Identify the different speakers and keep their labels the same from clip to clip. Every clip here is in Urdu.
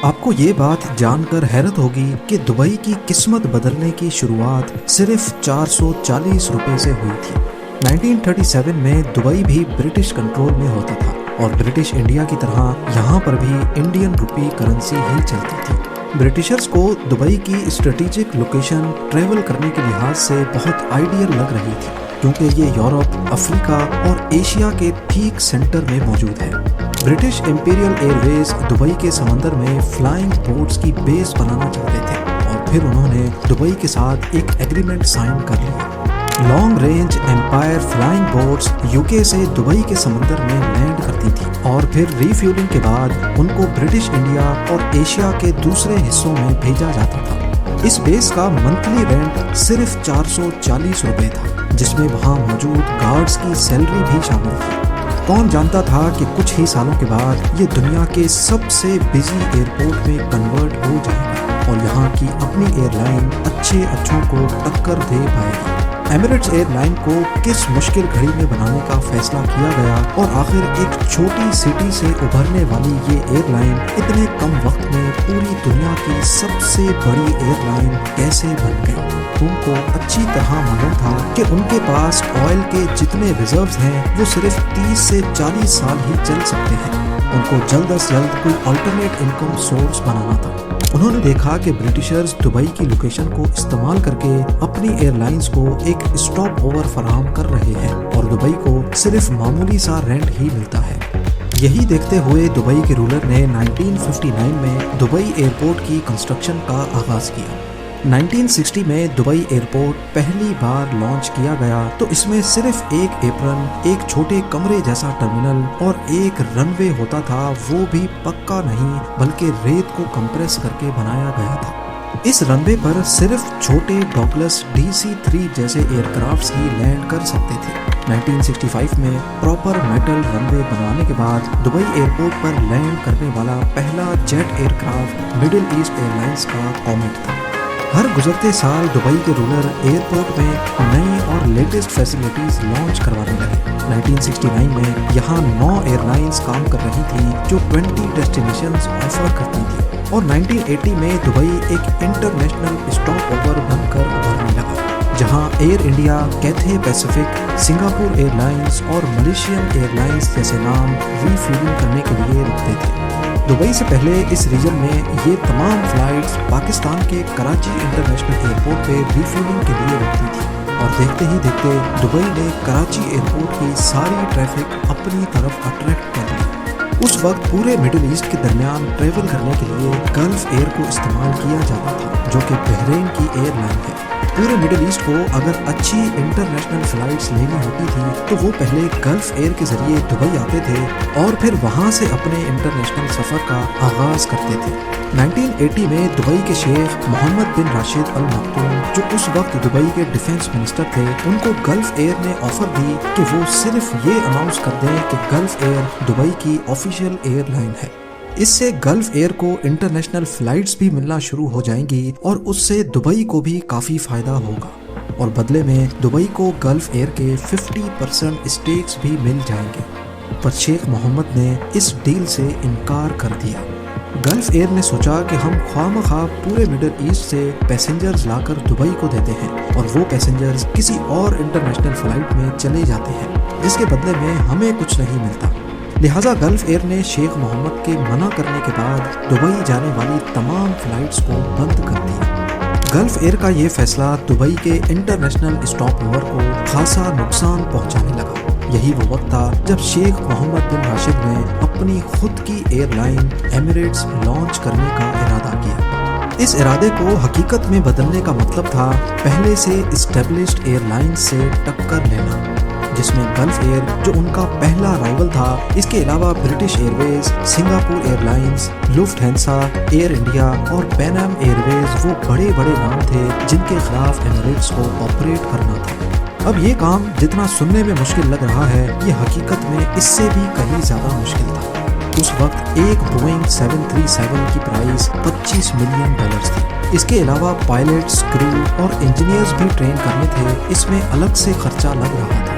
Speaker 1: آپ کو یہ بات جان کر حیرت ہوگی کہ دبئی کی قسمت بدلنے کی شروعات صرف 440 روپے سے ہوئی تھی۔ 1937 میں دبئی بھی برٹش کنٹرول میں ہوتا تھا اور برٹش انڈیا کی طرح یہاں پر بھی انڈین روپی کرنسی ہی چلتی تھی۔ برٹشرز کو دبئی کی اسٹریٹجک لوکیشن ٹریول کرنے کے لحاظ سے بہت آئیڈیل لگ رہی تھی، کیونکہ یہ یورپ، افریقہ اور ایشیا کے ٹھیک سینٹر میں موجود ہے۔ برٹش امپیریل ایئر ویز دبئی کے سمندر میں فلائنگ بوٹس کی بیس بنانا چاہتے تھے اور پھر انہوں نے دبئی کے ساتھ ایک ایگریمنٹ سائن کر لیا۔ Long range empire flying boats UK سے دبئی کے سمندر میں لینڈ کرتی تھی اور پھر ری فیولنگ کے بعد ان کو برٹش انڈیا اور ایشیا کے دوسرے حصوں میں بھیجا جاتا تھا۔ اس بیس کا منتھلی رینٹ صرف 440 روپے تھا، جس میں وہاں موجود گارڈز کی سیلری بھی شامل تھی۔ کون جانتا تھا کہ کچھ ہی سالوں کے بعد یہ دنیا کے سب سے بزی ایئرپورٹ میں کنورٹ ہو جائے گا اور یہاں کی اپنی ایئر لائن اچھوں کو ٹکر دے پائے گی۔ ایمریٹس ایئر لائن کو کس مشکل گھڑی میں بنانے کا فیصلہ کیا گیا اور آخر ایک چھوٹی سٹی سے ابھرنے والی یہ ایئر لائن اتنے کم وقت میں پوری دنیا کی سب سے بڑی ایئر لائن کیسے بن گئی؟ ان کو اچھی طرح معلوم تھا کہ ان کے پاس آئل کے جتنے ریزروز ہیں وہ صرف 30 سے 40 سال ہی چل سکتے ہیں۔ ان کو جلد از جلد کوئی آلٹرنیٹ انکم سورس بنانا تھا۔ انہوں نے دیکھا کہ برٹشرز دبئی کی لوکیشن کو استعمال کر کے اپنی ایئر لائنز کو ایک اسٹاپ اوور فراہم کر رہے ہیں اور دبئی کو صرف معمولی سا رینٹ ہی ملتا ہے۔ یہی دیکھتے ہوئے دبئی کے رولر نے 1959 میں دبئی ایئرپورٹ کی کنسٹرکشن کا آغاز کیا۔ 1960 میں دبئی ایئرپورٹ پہلی بار لانچ کیا گیا تو اس میں صرف ایک ایپرن، ایک چھوٹے کمرے جیسا ٹرمینل اور ایک رن وے ہوتا تھا، وہ بھی پکا نہیں بلکہ ریت کو کمپریس کر کے بنایا گیا تھا۔ اس رن وے پر صرف چھوٹے ڈاگلس DC-3 جیسے ایئر کرافٹس ہی لینڈ کر سکتے تھے۔ 1965 میں پراپر میٹل رن وے بنوانے کے بعد دبئی ایئرپورٹ پر لینڈ کرنے والا پہلا jet aircraft Middle East Airlines کا کومیٹ تھا۔ ہر گزرتے سال دبئی کے رولر ایئرپورٹ میں نئی اور لیٹسٹ فیسلٹیز لانچ کروانے لگے۔ 1969 میں یہاں 9 ایئر لائنز کام کر رہی تھیں جو 20 ڈیسٹینیشنز آفر کرتی تھیں اور 1980 میں دبئی ایک انٹرنیشنل اسٹاپ اوور بن کر ابھرنے لگا، جہاں Air India, Cathay Pacific, Singapore Airlines اور ملیشین ایئر لائنز جیسے نام ری فیولنگ کرنے کے لیے رکتے تھے۔ دبئی سے پہلے اس ریجن میں یہ تمام فلائٹس پاکستان کے کراچی انٹرنیشنل ایئرپورٹ پہ ری فیولنگ کے لیے رکتی تھی اور دیکھتے ہی دیکھتے دبئی نے کراچی ایئرپورٹ کی ساری ٹریفک اپنی طرف اٹریکٹ کر لی۔ اس وقت پورے مڈل ایسٹ کے درمیان ٹریول کرنے کے لیے گلف ایئر کو استعمال کیا جاتا تھا، جو کہ بحرین کی ایئر لائن ہے۔ پورے مڈل ایسٹ کو اگر اچھی انٹرنیشنل فلائٹس لینی ہوتی تھی تو وہ پہلے گلف ایئر کے ذریعے دبئی آتے تھے اور پھر وہاں سے اپنے انٹرنیشنل سفر کا آغاز کرتے تھے۔ 1980 میں دبئی کے شیخ محمد بن راشد ال مکتوم، جو اس وقت دبئی کے ڈیفنس منسٹر تھے، ان کو گلف ایئر نے آفر دی کہ وہ صرف یہ اناؤنس کر دیں کہ گلف ایئر دبئی کی آفیشیل ایئر لائن ہے۔ اس سے گلف ایئر کو انٹرنیشنل فلائٹس بھی ملنا شروع ہو جائیں گی اور اس سے دبئی کو بھی کافی فائدہ ہوگا اور بدلے میں دبئی کو گلف ایئر کے 50% اسٹیکس بھی مل جائیں گے، پر شیخ محمد نے اس ڈیل سے انکار کر دیا۔ گلف ایئر نے سوچا کہ ہم خواہ مخواہ پورے مڈل ایسٹ سے پیسنجرز لا کر دبئی کو دیتے ہیں اور وہ پیسنجرز کسی اور انٹرنیشنل فلائٹ میں چلے جاتے ہیں، جس کے بدلے میں ہمیں کچھ نہیں ملتا۔ لہٰذا گلف ایئر نے شیخ محمد کے منع کرنے کے بعد دبئی جانے والی تمام فلائٹس کو بند کر دیا۔ گلف ایئر کا یہ فیصلہ دبئی کے انٹرنیشنل اسٹاپ اوور کو خاصا نقصان پہنچانے لگا۔ یہی وہ وقت تھا جب شیخ محمد بن راشد نے اپنی خود کی ایئر لائن ایمریٹس لانچ کرنے کا ارادہ کیا۔ اس ارادے کو حقیقت میں بدلنے کا مطلب تھا پہلے سے اسٹیبلشڈ ایئر لائن سے ٹکر لینا، جس میں گلف ایئر جو ان کا پہلا رائیول تھا، اس کے علاوہ British Airways, Singapore Airlines, Lufthansa, Air India اور پین ایم ایئر ویز وہ بڑے بڑے نام تھے جن کے خلاف ایمریٹس کو آپریٹ کرنا تھا۔ اب یہ کام جتنا سننے میں مشکل لگ رہا ہے، یہ حقیقت میں اس سے بھی کہیں زیادہ مشکل تھا۔ اس وقت ایک بوئنگ 737 کی پرائز $25 ملین تھی۔ اس کے علاوہ پائلٹس، کرو اور انجینئرز بھی ٹرین کرنے تھے، اس میں الگ سے خرچہ لگ رہا تھا۔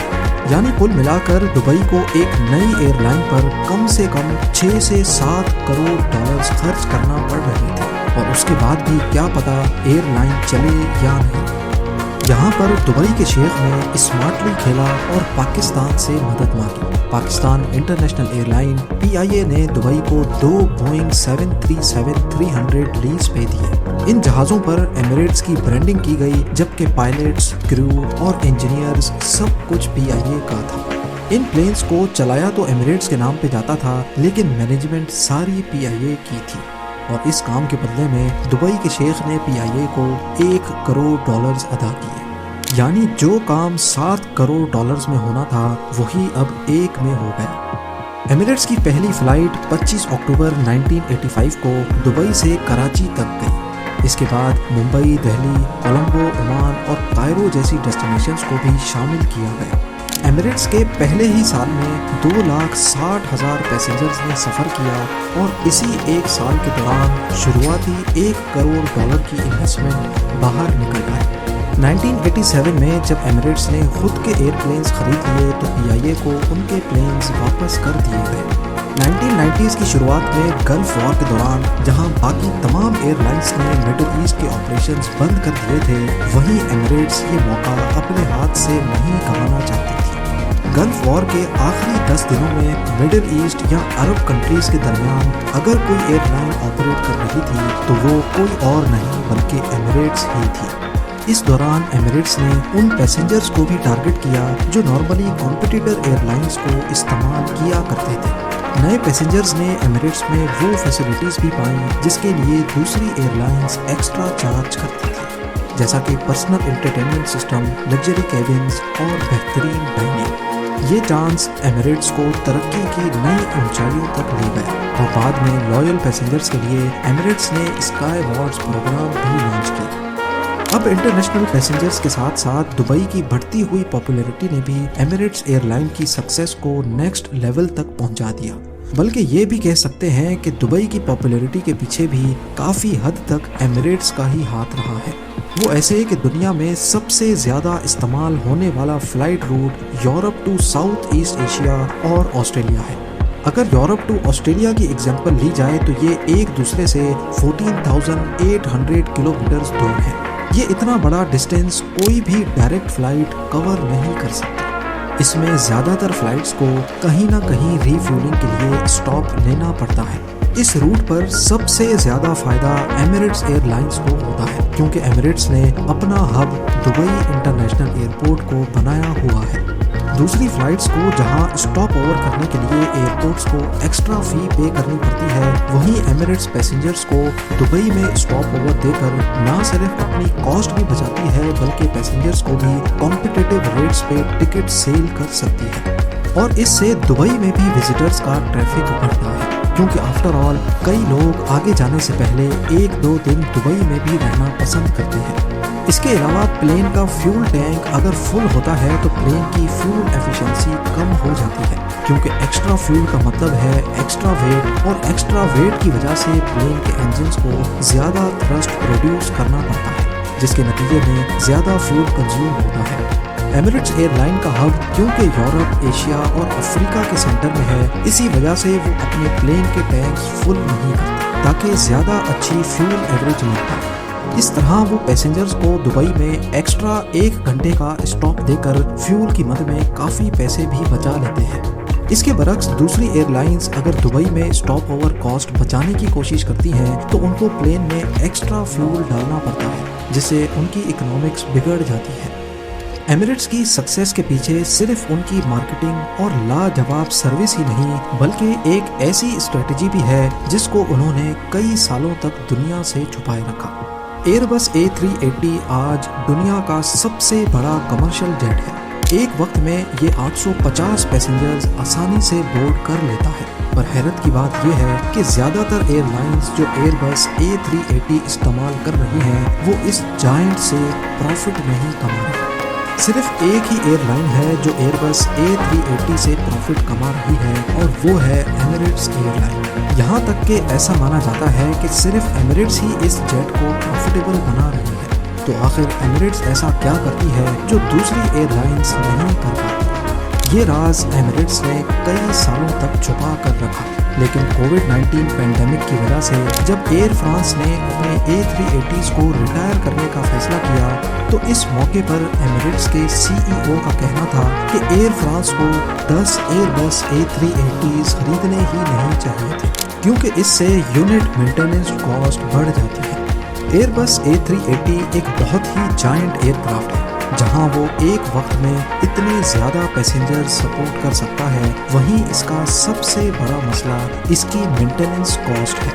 Speaker 1: یعنی کل ملا کر دبئی کو ایک نئی ایئر لائن پر کم سے کم 6 سے 7 کروڑ ڈالرز خرچ کرنا پڑ رہے تھے، اور اس کے بعد بھی کیا پتا ایئر لائن چلے یا نہیں۔ یہاں پر دبئی کے شیخ نے اسمارٹلی کھیلا اور پاکستان سے مدد مانگی۔ Pakistan international air line PIA نے دبئی کو 2 بوئنگ 737-300 لیز پہ دیے۔ ان جہازوں پر ایمریٹس کی برانڈنگ کی گئی، جبکہ پائلٹس، کرو اور انجینئرز سب کچھ PIA کا تھا۔ ان پلینز کو چلایا تو ایمریٹس کے نام پہ جاتا تھا، لیکن مینجمنٹ ساری PIA کی تھی، اور اس کام کے بدلے میں دبئی کے شیخ نے PIA کو 1 کروڑ ڈالرز ادا کیے۔ یعنی جو کام 7 کروڑ ڈالرز میں ہونا تھا وہی اب 1 میں ہو گیا۔ ایمریٹس کی پہلی فلائٹ 25 اکتوبر 1985 کو دبئی سے کراچی تک گئی۔ اس کے بعد ممبئی، دہلی، کولمبو، عمان اور کائرو جیسی ڈیسٹینیشنز کو بھی شامل کیا گیا۔ ایمریٹس کے پہلے ہی سال میں 2,60,000 پیسنجرز نے سفر کیا، اور اسی ایک سال کے دوران شروعاتی 1 کروڑ ڈالر کی انویسٹمنٹ باہر نکل آئی۔ 1987 میں جب ایمریٹس نے خود کے ایئر پلینز خرید لیے تو PIA کو ان کے پلینز واپس کر دیے گئے۔ 1990s کی شروعات میں گلف وار کے دوران جہاں باقی تمام ایئر لائنز نے مڈل ایسٹ کے آپریشنز بند کر دیے تھے، وہیں ایمریٹس یہ موقع اپنے ہاتھ سے نہیں گنوانا چاہتی تھی۔ گلف وار کے آخری 10 دنوں میں مڈل ایسٹ یا عرب کنٹریز کے درمیان اگر کوئی ایئر لائن آپریٹ کر رہی تھی تو وہ کوئی اور نہیں بلکہ ایمریٹس ہی تھی۔ اس دوران ایمریٹس نے ان پیسنجرز کو بھی ٹارگٹ کیا جو نارملی کمپٹیٹر ایئر لائنز کو استعمال کیا کرتے تھے۔ نئے پیسنجرز نے ایمریٹس میں وہ فیسلٹیز بھی پائیں جس کے لیے دوسری ایئر لائنز ایکسٹرا چارج کرتی تھی، جیسا کہ personal entertainment system, luxury cabins اور بہترین ڈائننگ۔ یہ چانس ایمریٹس کو ترقی کی نئی اونچائیوں تک لے گئے، اور بعد میں لائل پیسنجرز کے لیے ایمریٹس نے اسکائی واٹس پروگرام بھی لانچ کیا۔ اب انٹرنیشنل پیسنجرز کے ساتھ ساتھ دبئی کی بڑھتی ہوئی پاپولیرٹی نے بھی ایمریٹس ایئر لائن کی سکسیس کو نیکسٹ لیول تک پہنچا دیا۔ بلکہ یہ بھی کہہ سکتے ہیں کہ دبئی کی پاپولیرٹی کے پیچھے بھی کافی حد تک ایمریٹس کا ہی ہاتھ رہا ہے۔ وہ ایسے کہ دنیا میں سب سے زیادہ استعمال ہونے والا flight route Europe to South East Asia اور آسٹریلیا ہے۔ اگر یورپ ٹو آسٹریلیا کی ایگزامپل لی جائے تو یہ ایک دوسرے سے 14,800 کلومیٹرز دور ہے۔ یہ اتنا بڑا ڈسٹینس کوئی بھی ڈائریکٹ فلائٹ کور نہیں کر سکتی۔ اس میں زیادہ تر فلائٹس کو کہیں نہ کہیں ری فیولنگ کے لیے اسٹاپ لینا پڑتا ہے۔ اس روٹ پر سب سے زیادہ فائدہ ایمریٹس ایئر لائنز کو ہوتا ہے، کیونکہ ایمریٹس نے اپنا ہب دبئی انٹرنیشنل ایئرپورٹ کو بنایا ہوا ہے۔ دوسری فلائٹس کو جہاں اسٹاپ اوور کرنے کے لیے ایئرپورٹس کو ایکسٹرا فی پے کرنی پڑتی ہے، وہیں ایمریٹس پیسنجرز کو دبئی میں اسٹاپ اوور دے کر نہ صرف اپنی کاسٹ بھی بچاتی ہے بلکہ پیسنجرز کو بھی کمپٹیٹیو ریٹس پہ ٹکٹ سیل کر سکتی ہے، اور اس سے دبئی میں بھی وزٹرز کا ٹریفک بڑھتا ہے، کیونکہ آفٹر آل کئی لوگ آگے جانے سے پہلے 1-2 دن دبئی میں بھی رہنا پسند کرتے ہیں۔ اس کے علاوہ پلین کا فیول ٹینک اگر فل ہوتا ہے تو پلین کی فیول ایفیشنسی کم ہو جاتی ہے، کیونکہ ایکسٹرا فیول کا مطلب ہے ایکسٹرا ویٹ، اور ایکسٹرا ویٹ کی وجہ سے پلین کے انجنز کو زیادہ تھرسٹ پروڈیوس کرنا پڑتا ہے، جس کے نتیجے میں زیادہ فیول کنزیوم ہوتا ہے۔ ایمریٹس ایئر لائن کا ہب کیونکہ یورپ، ایشیا اور افریقہ کے سینٹر میں ہے، اسی وجہ سے وہ اپنے پلین کے ٹینکس فل نہیں کرتا تاکہ زیادہ اچھی فیول ایوریج مل پائے۔ اس طرح وہ پیسنجرز کو دبئی میں ایکسٹرا 1 گھنٹے کا اسٹاپ دے کر فیول کی مد میں کافی پیسے بھی بچا لیتے ہیں۔ اس کے برعکس دوسری ایئر لائنز اگر دبئی میں اسٹاپ اوور کاسٹ بچانے کی کوشش کرتی ہیں تو ان کو پلین میں ایکسٹرا فیول ڈالنا پڑتا ہے، جس سے ان کی اکنامکس بگڑ جاتی ہے۔ ایمریٹس کی سکسیس کے پیچھے صرف ان کی مارکیٹنگ اور لاجواب سروس ہی نہیں بلکہ ایک ایسی اسٹریٹجی بھی ہے جس کو انہوں نے کئی سالوں تک دنیا سے چھپائے رکھا۔ ایئر بس A380 آج دنیا کا سب سے بڑا کمرشل جیٹ ہے۔ ایک وقت میں یہ 850 پیسنجرز آسانی سے بورڈ کر لیتا ہے، پر حیرت کی بات یہ ہے کہ زیادہ تر ایئر لائنز جو ایئر بس A380 استعمال کر رہی ہیں وہ اس جائنٹ سے پروفٹ نہیں کما رہی۔ صرف ایک ہی ایئر لائن ہے جو ایئر بس A380 سے پروفٹ کما رہی ہے، اور وہ ہے ایمریٹس ایئر لائن۔ یہاں تک کہ ایسا مانا جاتا ہے کہ صرف ایمریٹس ہی اس جیٹ کو پروفیٹیبل بنا رہی ہے۔ تو آخر ایمریٹس ایسا کیا کرتی ہے جو دوسری ایئر لائنز نہیں کر پاتی؟ یہ راز ایمریٹس نے کئی سالوں تک چھپا کر رکھا، لیکن کووڈ-19 پینڈیمک کی وجہ سے جب ایئر فرانس نے اپنے A380s کو ریٹائر کرنے کا فیصلہ کیا تو اس موقع پر ایمریٹس کے CEO کا کہنا تھا کہ ایئر فرانس کو 10 ایئربس A380s خریدنے ہی نہیں چاہیے تھے، کیونکہ اس سے یونٹ مینٹیننس کاسٹ بڑھ جاتی ہے۔ ایئربس A380 ایک بہت ہی جائنٹ ایئر کرافٹ ہے، جہاں وہ ایک وقت میں اتنے زیادہ پیسنجر سپورٹ کر سکتا ہے، وہیں اس کا سب سے بڑا مسئلہ اس کی مینٹیننس کاسٹ ہے۔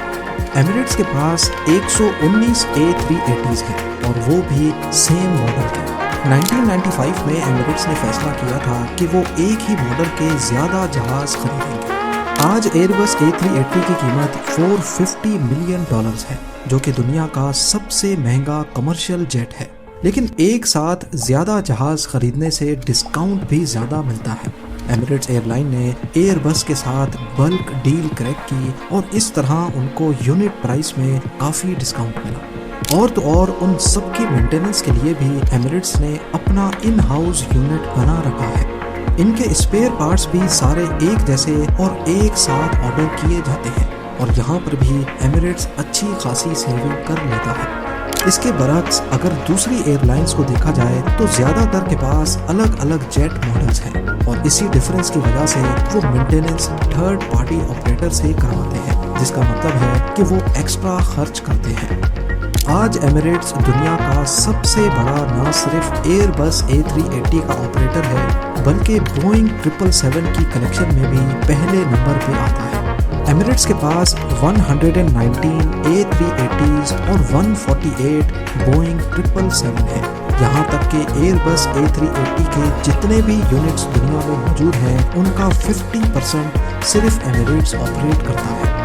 Speaker 1: ایمریٹس کے پاس 119 A380s ہیں اور وہ بھی سیم ماڈل کے۔ 1995 میں ایمریٹس نے فیصلہ کیا تھا کہ وہ ایک ہی ماڈل کے زیادہ جہاز خریدیں گے۔ آج ایئربس A380 کی قیمت $450 ملین ہے، جو کہ دنیا کا سب سے مہنگا کمرشل جیٹ ہے، لیکن ایک ساتھ زیادہ جہاز خریدنے سے ڈسکاؤنٹ بھی زیادہ ملتا ہے۔ ایمریٹس ایئر لائن نے ایئر بس کے ساتھ بلک ڈیل کریک کی اور اس طرح ان کو یونٹ پرائس میں کافی ڈسکاؤنٹ ملا۔ اور تو اور ان سب کی مینٹیننس کے لیے بھی ایمریٹس نے اپنا ان ہاؤس یونٹ بنا رکھا ہے۔ ان کے اسپیئر پارٹس بھی سارے ایک جیسے اور ایک ساتھ آرڈر کیے جاتے ہیں، اور یہاں پر بھی ایمریٹس اچھی خاصی سیونگ کر لیتا ہے۔ اس کے برعکس اگر دوسری ایئر لائنز کو دیکھا جائے تو زیادہ تر کے پاس الگ الگ جیٹ ماڈلز ہیں، اور اسی ڈیفرنس کی وجہ سے وہ مینٹیننس تھرڈ پارٹی آپریٹر سے کرواتے ہیں، جس کا مطلب ہے کہ وہ ایکسٹرا خرچ کرتے ہیں۔ آج ایمریٹس دنیا کا سب سے بڑا نہ صرف ایئر بس A380 کا آپریٹر ہے، بلکہ بوئنگ 777 کی کلیکشن میں بھی پہلے نمبر پہ آتا ہے۔ ایمریٹس کے پاس 119 A380s اور 148 بوئنگ 777 ہیں، یہاں تک کہ ایئر بس A380 کے جتنے بھی یونٹس دنیا میں موجود ہیں ان کا 50% صرف ایمریٹس آپریٹ کرتا ہے۔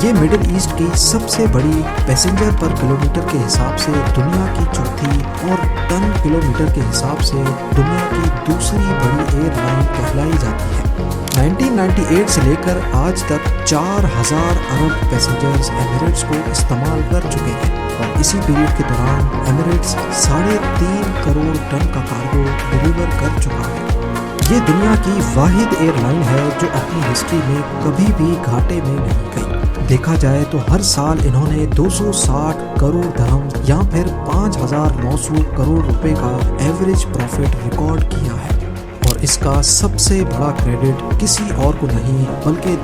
Speaker 1: یہ مڈل ایسٹ کی سب سے بڑی پیسنجر پر کلومیٹر کے حساب سے دنیا کی چوتھی اور ٹن کلومیٹر کے حساب سے دنیا کی دوسری بڑی ایئر لائن کہلائی جاتی ہے۔ 1998 سے لے کر آج تک 4000 ارب پیسنجرز ایمریٹس کو استعمال کر چکے ہیں، اور اسی پیریڈ کے دوران ایمریٹس 3.5 کروڑ ٹن کا کارگو ڈیلیور کر چکا ہے۔ یہ دنیا کی واحد ایئر لائن ہے جو اپنی ہسٹری میں کبھی بھی گھاٹے میں نہیں گئی۔ دیکھا جائے تو ہر سال انہوں نے 260 کروڑ درہم یا پھر 5900 کروڑ روپے کا ایوریج پروفٹ ریکارڈ کیا ہے، اور اس کا سب سے بڑا کریڈٹ کسی اور کو نہیں بلکہ